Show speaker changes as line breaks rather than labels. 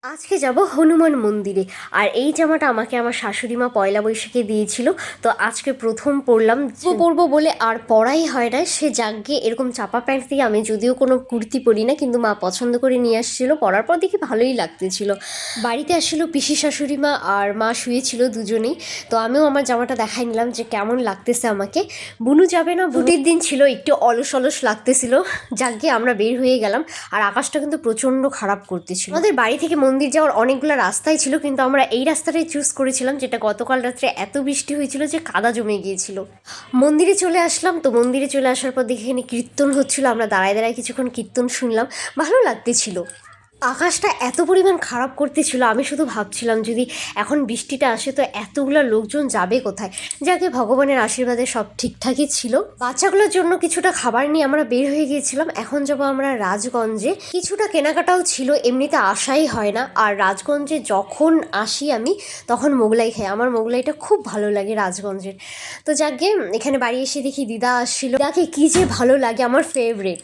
আজকে যাব হনুমান মন্দিরে। আর এই জামাটা আমাকে আমার শাশুড়ি মা পয়লা বৈশাখে দিয়েছিল। তো আজকে প্রথম পরলাম, পরবো বলে আর পরাই হয় না। সে যাগ্গে এরকম চাপা প্যান্ট দিয়ে, আমি যদিও কোনো কুর্তি পরি না, কিন্তু মা পছন্দ করে নিয়ে আসছিল। পরার পর দেখি ভালোই লাগতেছিল। বাড়িতে আসছিল পিসি শাশুড়ি মা আর মা শুয়েছিল দুজনেই। তো আমিও আমার জামাটা দেখাই নিলাম যে কেমন লাগতেছে আমাকে। বুনু যাবে না, বুটির দিন ছিল, একটু অলস অলস লাগতেছিল। যাগ্গে আমরা বের হয়ে গেলাম। আর আকাশটা কিন্তু প্রচণ্ড খারাপ করতেছিল। আমাদের বাড়ি থেকে মন্দির যাওয়ার অনেকগুলো রাস্তাই ছিল, কিন্তু আমরা এই রাস্তাটাই চুজ করেছিলাম, যেটা গতকাল রাত্রে এত বৃষ্টি হয়েছিল যে কাদা জমে গিয়েছিল। মন্দিরে চলে আসলাম। তো মন্দিরে চলে আসার পর দেখে এখানে কীর্তন হচ্ছিল। আমরা দাঁড়ায় দাঁড়ায় কিছুক্ষণ কীর্তন শুনলাম, ভালো লাগতেছিল। আকাশটা এত পরিমাণ খারাপ করতেছিল, আমি শুধু ভাবছিলাম যদি এখন বৃষ্টিটা আসে তো এতগুলো লোকজন যাবে কোথায়। যাকে ভগবানের আশীর্বাদে সব ঠিকঠাকই ছিল। বাচ্চাগুলোর জন্য কিছুটা খাবার নিয়ে আমরা বের হয়ে গিয়েছিলাম। এখন যাবো আমরা রাজগঞ্জে। কিছুটা কেনাকাটাও ছিল, এমনিতে আসাই হয় না। আর রাজগঞ্জে যখন আসি আমি, তখন মোগলাই খাই। আমার মোগলাইটা খুব ভালো লাগে রাজগঞ্জের। তো যাকে এখানে বাড়ি এসে দেখি দিদা আসছিল। দিদাকে কী যে ভালো লাগে, আমার ফেভারিট।